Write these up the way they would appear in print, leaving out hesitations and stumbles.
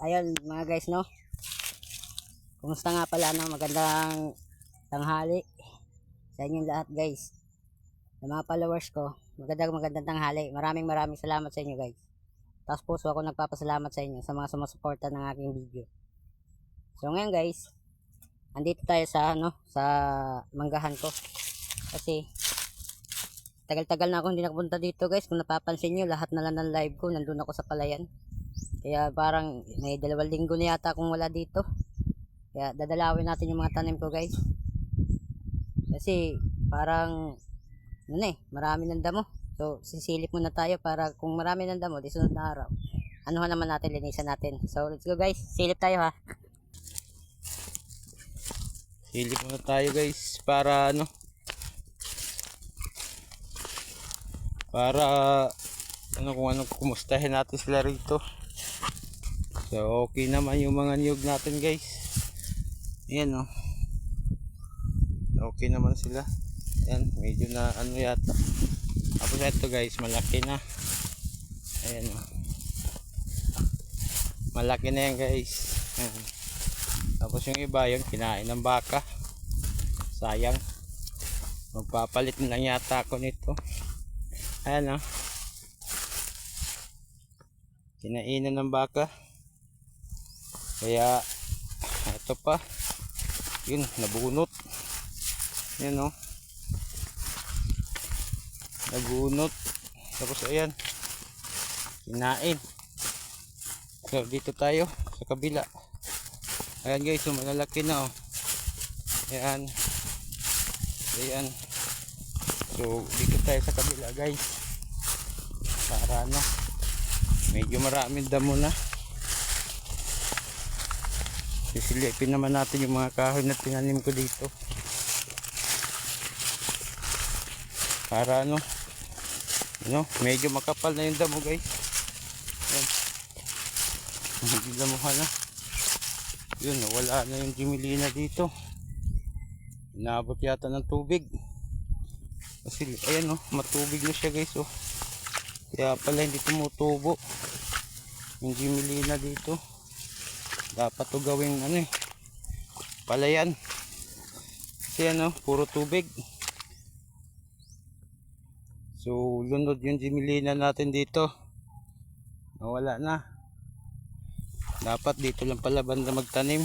Ayun mga guys, no, kumusta nga pala, no? Magandang tanghali sa inyong lahat guys, sa mga followers ko. Magandang tanghali. Maraming salamat sa inyo guys. Taos puso ako nagpapasalamat sa inyo sa mga sumusuporta ng aking video. So ngayon guys, andito tayo sa sa manggahan ko. Kasi tagal-tagal na ako hindi nakapunta dito guys. Kung napapansin nyo, lahat na lang ng live ko nandun ako sa palayan. Kaya parang may 2 linggo na yata akong wala dito. Kaya dadalawin natin yung mga tanim ko guys. Kasi parang marami ng damo. So sisilip muna tayo para kung marami ng damo di sunod na araw, anuhan naman natin, linisan natin. So let's go guys, silip tayo ha. Silip muna tayo guys para kung kumustahin natin sila rito. So okay naman yung mga niyog natin guys. Ayan okay naman sila. Ayan, medyo na yata. Tapos ito guys, malaki na. Ayan malaki na yan guys. Ayan. Tapos yung iba yung kinain ng baka. Sayang. Magpapalit na lang yata ako nito. Ayan kinainan ng baka. Kaya ito pa yun, nabunot. Yan nabunot. Tapos ayan, kinain. So dito tayo sa kabila. Ayan guys, so malalaki na ayan. Ayan. So dito tayo sa kabila guys, para medyo maraming damo na. Sisilipin naman natin yung mga kahoy na tinanim ko dito. Para medyo makapal na yung damo guys. Ayan. Medyo damuhan na. Yun, wala na yung Gimilina dito. Inaabot yata ng tubig. Kasi ayan matubig na siya guys Kaya pala hindi tumutubo yung Gimilina dito. Dapat to gawing palayan. Kasi puro tubig. So lunod yung Gimilina natin dito. Nawala na. Dapat dito lang pala banda magtanim.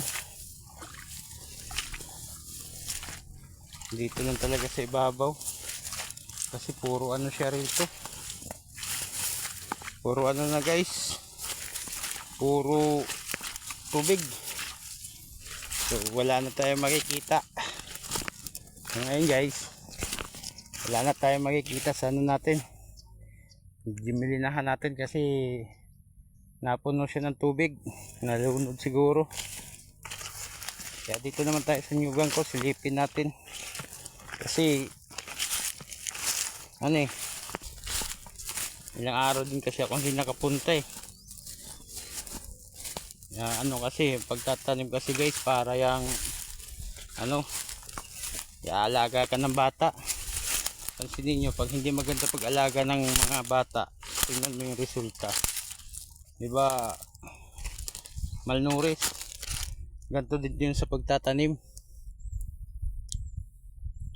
Dito lang talaga sa ibabaw. Kasi puro siya rito. Puro na guys. Puro tubig. So wala na tayong makikita. Ngayon guys, wala na tayong makikita sa natin. Gimilinahan natin kasi napuno siya ng tubig. Nalunod siguro. Kaya dito naman tayo sa nyugan ko, silipin natin. Kasi ilang araw din kasi ako hindi nakapunta kasi pagtatanim kasi guys, para yung iaalaga ka ng bata. Pansinin nyo, pag hindi maganda pag-alaga ng mga bata, tingnan mo yung resulta, diba? Malnourished. Ganito din yun sa pagtatanim.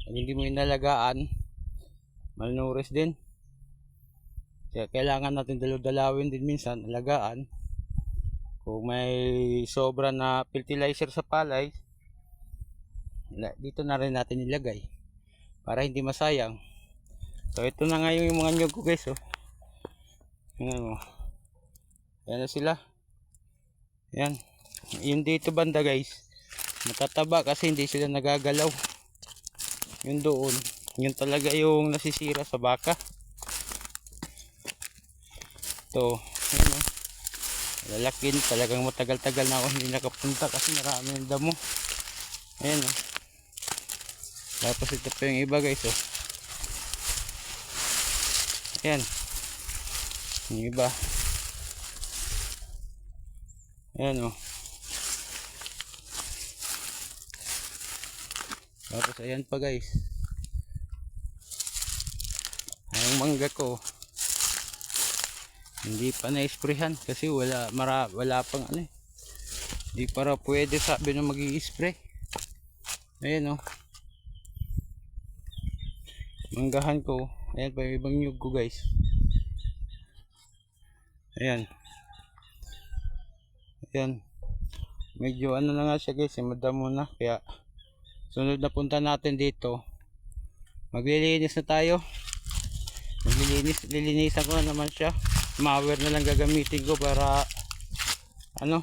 Pag hindi mo inalagaan, malnourished din. Kaya kailangan natin dalawin din minsan, alagaan. Kung may sobra na fertilizer sa palay, dito na rin natin ilagay para hindi masayang. So ito na ngayon yung mga nyug ko guys Ayan na sila. Ayan. Yung dito banda guys, matataba kasi hindi sila nagagalaw. Yun doon, yun talaga yung nasisira sa baka. Ito, lalaki, talagang matagal-tagal na ako hindi nakapunta kasi marami ng damo. Ayan Tapos ito pa yung iba guys Ayan. Yung iba. Ayan Tapos ayan pa guys. Ang mangga ko hindi pa na-sprayhan kasi wala pang Di para pwede sabi na mag-i-spray. Ayan oh. Manggahan ko. Ayan pa yung ibang nyug ko guys. Ayan. Ayan. Medyo ano na nga siya guys. Madamo na. Kaya sunod na punta natin dito. Maglilinis na tayo. Lilinisan ko na naman siya. Mower na lang gagamitin ko para ano,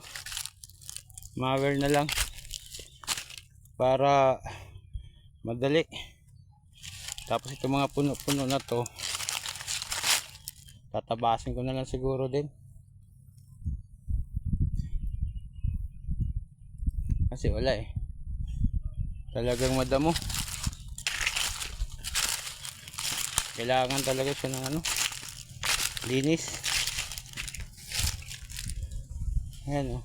mower na lang para madali. Tapos itong mga puno-puno na to tatabasin ko na lang siguro din kasi wala eh, talagang madamo. Kailangan talaga siya ng ano, linis. Ayan oh.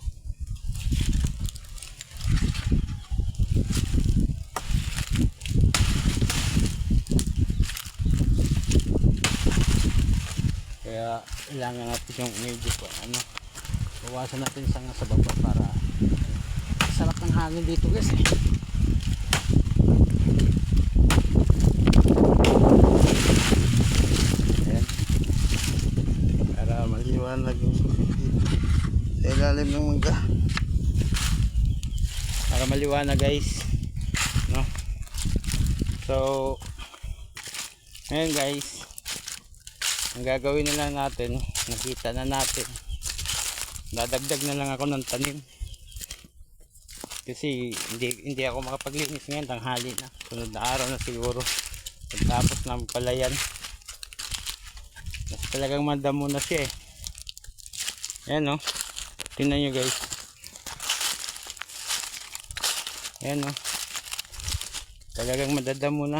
Kaya kailangan natin yung medyo po ano, bawasan natin sa baba para sarap ng hangin dito guys eh. Ayan. Para maliwanag yung sa ilalim ng mangga. Para maliwanag guys, no? So ngayon guys, ang gagawin na lang natin, nakita na natin, dadagdag na lang ako ng tanim kasi hindi ako makapaglinis ngayon, tanghali na, sunod na araw na siguro pagtapos ng palayan. Mas talagang madamo na siya eh. Ayan o, tingnan nyo guys, ayan o, talagang madadamo na.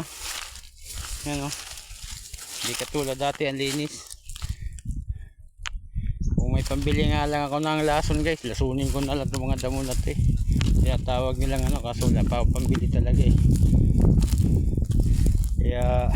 Ayan o, hindi katulad dati ang linis. Kung may pambili nga lang ako ng lason guys, lasunin ko na lang itong mga damo na ito eh. Kaya tawag nilang ano, kaso wala pa ako pambili talaga eh. Kaya